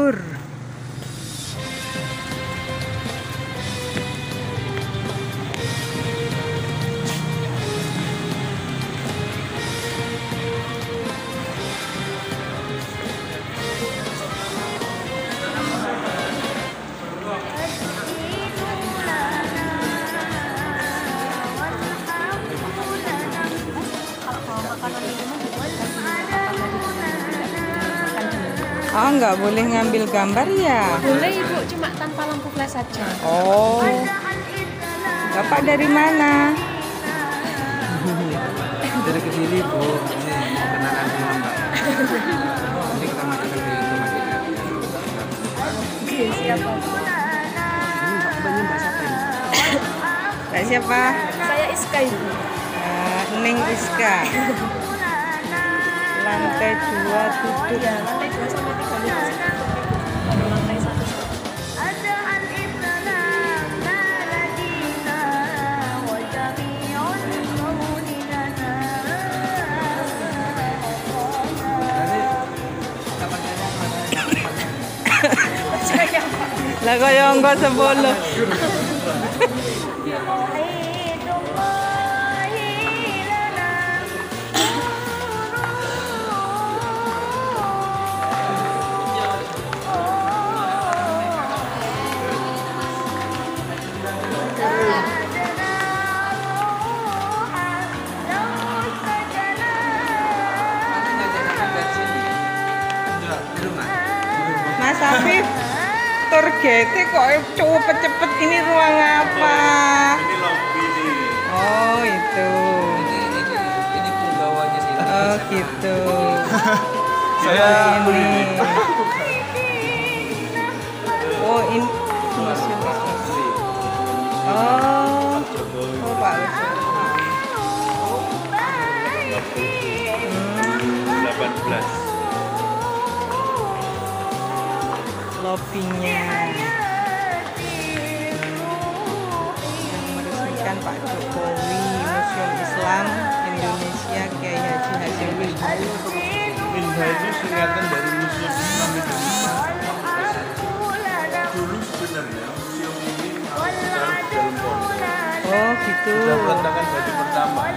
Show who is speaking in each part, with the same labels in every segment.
Speaker 1: Borobudur. Oh, nggak boleh ngambil gambar ya?
Speaker 2: Boleh Ibu, cuma tanpa lampu flash saja.
Speaker 1: Oh, Bapak dari mana?
Speaker 3: Dari kesini Bu, ini kenalan sama Mbak. Nanti kita makan di rumah kita.
Speaker 2: Siapa?
Speaker 3: Ini Mbak siapa ini?
Speaker 1: Mbak siapa?
Speaker 2: Saya Iska Ibu.
Speaker 1: Neng Iska. Lantai 2 tutup.
Speaker 2: Ya, lantai 2 sampai 3 baru lantai 1.
Speaker 1: Lah kaya engko 10. Mas Afif, targetnya kok cepet-cepet, ini ruang apa?
Speaker 4: Ini lobby nih.
Speaker 1: Oh itu.
Speaker 3: Ini penggawanya sih.
Speaker 1: Oh gitu.
Speaker 4: Saya
Speaker 1: ini. Oh ini. Oh. Oh Pak.
Speaker 4: Lobby 18.
Speaker 1: Lobbynya yang meresmikan Pak Jokowi, Museum Islam Indonesia Kiai Haji Hasyim Usyuri.
Speaker 4: Minha itu singkatan dari Museum Islam Indonesia. Dulu sebenarnya museum ini taruh dalam pondok.
Speaker 1: Oh gitu.
Speaker 4: Sudah peletakan batu pertama.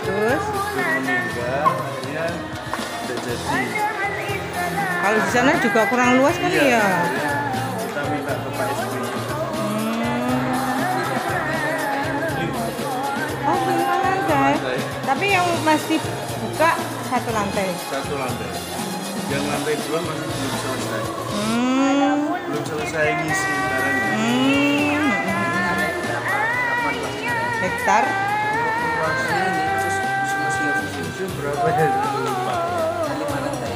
Speaker 1: Terus
Speaker 4: Gus meninggal, akhirnya tidak jadi.
Speaker 1: kalau di sana juga kurang luas kan ya?
Speaker 4: Kita minta ke Pak SBY.
Speaker 1: Oh 5 lantai. Tapi yang masih buka 1 lantai.
Speaker 4: Satu lantai. Yang lantai 2 masih belum selesai. Belum selesai ngisi barangnya.
Speaker 1: Hektar.
Speaker 3: Luasnya ini khusus museum
Speaker 4: Berapa ya? Lupa. Ada 5 lantai.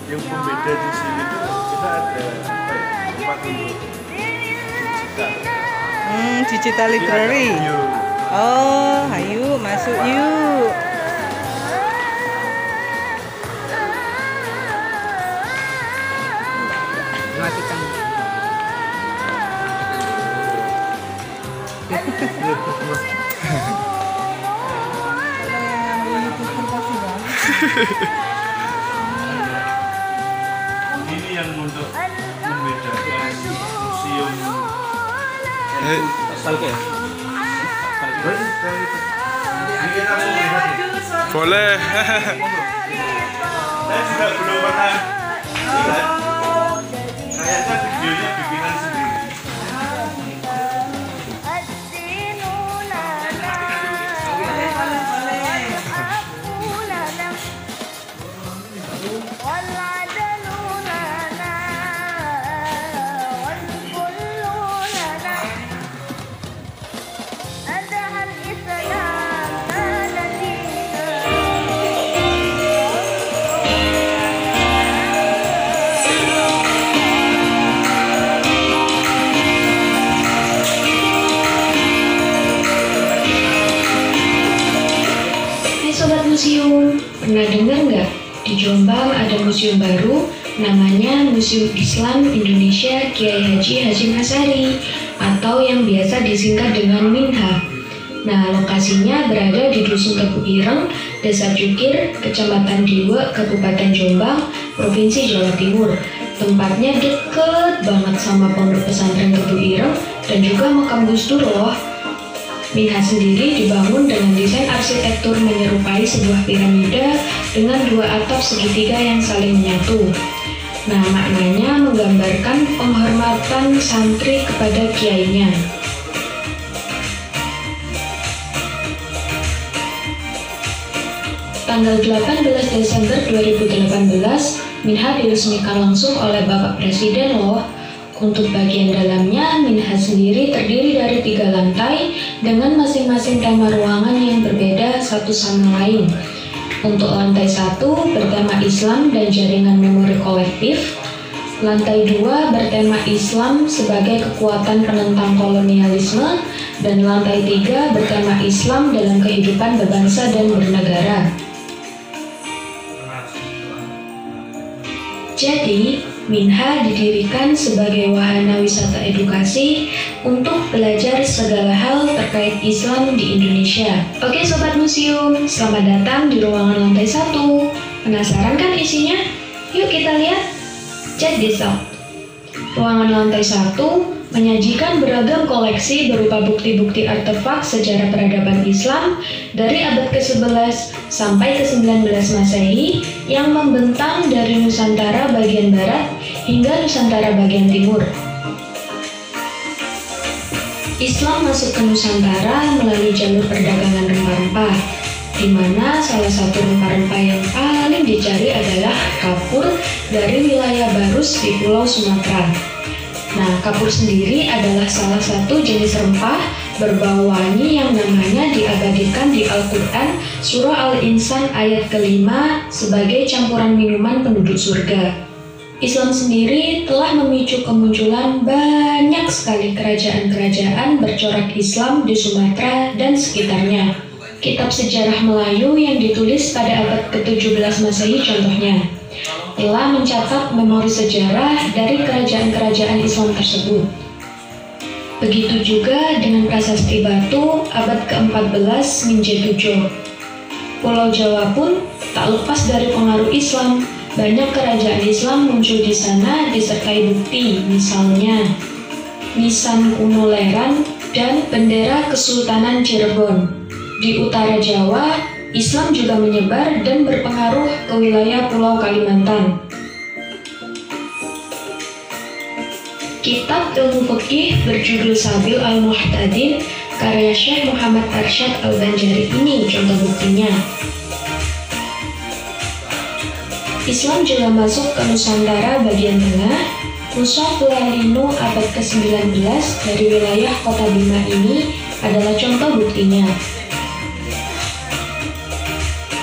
Speaker 4: Yang pembeda di sini tuh kita ada apa ya? Tempat untuk digital.
Speaker 1: Digital library.
Speaker 4: Video.
Speaker 1: Oh, ayo masuk yuk.
Speaker 3: Matikan.
Speaker 4: Ini yang untuk membedakan museum.
Speaker 3: Salke.
Speaker 4: Boleh. Saya juga belum pernah lihat. Kayaknya videonya bikinan sendiri.
Speaker 5: Sobat museum, pernah dengar nggak? Di Jombang ada museum baru, namanya Museum Islam Indonesia Kiai Haji Hasyim Asyari, atau yang biasa disingkat dengan MINHA. Nah, lokasinya berada di Dusun Tebu Ireng, Desa Cukir, Kecamatan Diwe, Kabupaten Jombang, Provinsi Jawa Timur. Tempatnya deket banget sama Pondok Pesantren Tebu Ireng dan juga makam Gus Dur loh. Minha sendiri dibangun dengan desain arsitektur menyerupai sebuah piramida dengan dua atap segitiga yang saling menyatu. Nah, maknanya menggambarkan penghormatan santri kepada kiainya. Tanggal 18 Desember 2018, Minha diresmikan langsung oleh Bapak Presiden loh. Untuk bagian dalamnya, Minha sendiri terdiri dari 3 lantai dengan masing-masing tema ruangan yang berbeda satu sama lain. Untuk lantai 1 bertema Islam dan jaringan memori kolektif. Lantai 2 bertema Islam sebagai kekuatan penentang kolonialisme. Dan lantai 3 bertema Islam dalam kehidupan berbangsa dan bernegara. Jadi, Minha didirikan sebagai wahana wisata edukasi untuk belajar segala hal terkait Islam di Indonesia. Oke Sobat Museum, selamat datang di ruangan lantai 1. Penasaran kan isinya? Yuk kita lihat. Check this out. Ruangan lantai 1 menyajikan beragam koleksi berupa bukti-bukti artefak sejarah peradaban Islam dari abad ke-11 sampai ke-19 Masehi yang membentang dari Nusantara bagian barat hingga Nusantara bagian timur. Islam masuk ke Nusantara melalui jalur perdagangan rempah-rempah, di mana salah satu rempah-rempah yang paling dicari adalah kapur dari wilayah Barus di Pulau Sumatera. Nah, kapur sendiri adalah salah satu jenis rempah berbau wangi yang namanya diabadikan di Al-Quran Surah Al-Insan ayat ke-5 sebagai campuran minuman penduduk surga. Islam sendiri telah memicu kemunculan banyak sekali kerajaan-kerajaan bercorak Islam di Sumatera dan sekitarnya. Kitab sejarah Melayu yang ditulis pada abad ke-17 Masehi contohnya telah mencatat memori sejarah dari kerajaan-kerajaan Islam tersebut. Begitu juga dengan prasasti Batu abad ke-14 Minjetujo. Pulau Jawa pun tak lepas dari pengaruh Islam. Banyak kerajaan Islam muncul di sana disertai bukti, misalnya nisan kuno Leran dan bendera Kesultanan Cirebon. Di utara Jawa, Islam juga menyebar dan berpengaruh ke wilayah Pulau Kalimantan. Kitab ilmu fikih berjudul Sabil Al-Muhtadin karya Syekh Muhammad Arsyad Al-Banjari ini contoh buktinya. Islam juga masuk ke Nusantara bagian tengah. Mushaf Lalino abad ke-19 dari wilayah Kota Bima ini adalah contoh buktinya.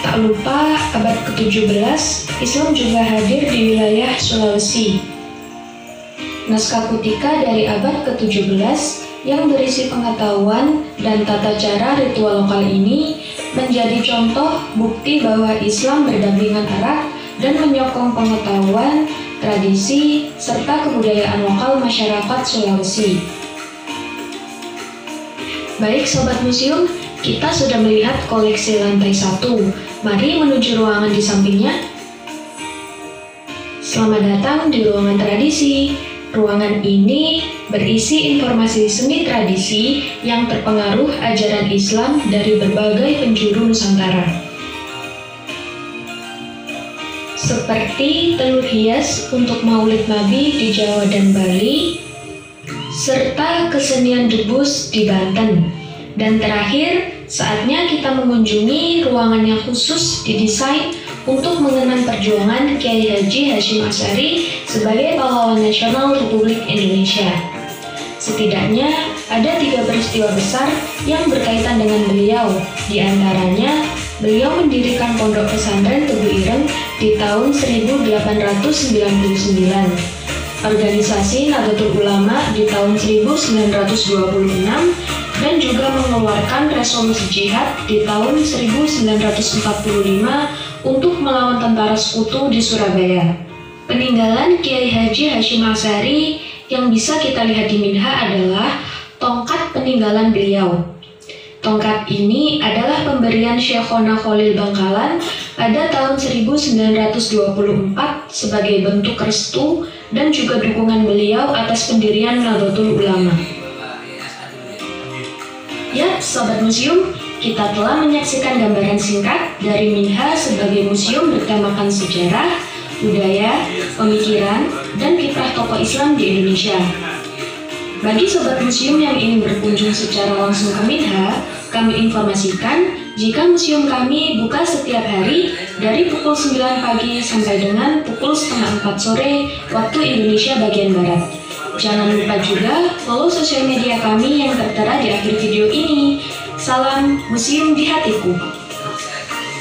Speaker 5: Tak lupa, abad ke-17, Islam juga hadir di wilayah Sulawesi. Naskah Kutika dari abad ke-17 yang berisi pengetahuan dan tata cara ritual lokal ini menjadi contoh bukti bahwa Islam berdampingan erat dan menyokong pengetahuan, tradisi, serta kebudayaan lokal masyarakat Sulawesi. Baik Sobat Museum, kita sudah melihat koleksi lantai 1. Mari menuju ruangan di sampingnya. Selamat datang di ruangan tradisi. Ruangan ini berisi informasi seni tradisi yang terpengaruh ajaran Islam dari berbagai penjuru Nusantara. Seperti telur hias untuk Maulid Nabi di Jawa dan Bali, serta kesenian debus di Banten. Dan terakhir, saatnya kita mengunjungi ruangan yang khusus didesain untuk mengenang perjuangan Kiai Haji Hasyim Asy'ari sebagai pahlawan nasional Republik Indonesia. Setidaknya ada 3 peristiwa besar yang berkaitan dengan beliau. Di antaranya, beliau mendirikan Pondok Pesantren Tebu Ireng di tahun 1899, organisasi Nahdlatul Ulama di tahun 1926, dan juga mengeluarkan resolusi jihad di tahun 1945 untuk melawan tentara sekutu di Surabaya. Peninggalan Kiai Haji Hasyim Asy'ari yang bisa kita lihat di Minha adalah tongkat peninggalan beliau. Tongkat ini adalah pemberian Syekhona Khalil Bangkalan pada tahun 1924 sebagai bentuk restu dan juga dukungan beliau atas pendirian Nahdlatul Ulama. Ya, Sobat Museum, kita telah menyaksikan gambaran singkat dari Minha sebagai museum bertemakan sejarah, budaya, pemikiran, dan kiprah tokoh Islam di Indonesia. Bagi Sobat Museum yang ingin berkunjung secara langsung ke Minha, kami informasikan jika museum kami buka setiap hari dari pukul 9 pagi sampai dengan pukul setengah 4 sore waktu Indonesia bagian Barat. Jangan lupa juga follow sosial media kami yang tertera di akhir video ini. Salam Museum di Hatiku.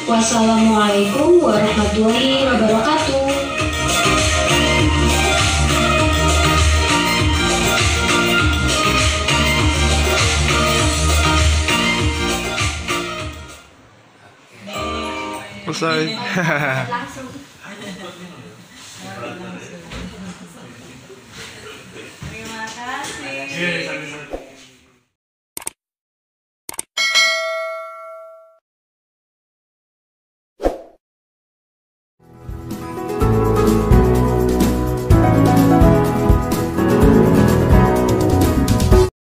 Speaker 5: Wassalamualaikum warahmatullahi wabarakatuh.
Speaker 4: Selesai.
Speaker 2: Langsung.
Speaker 1: Terima kasih.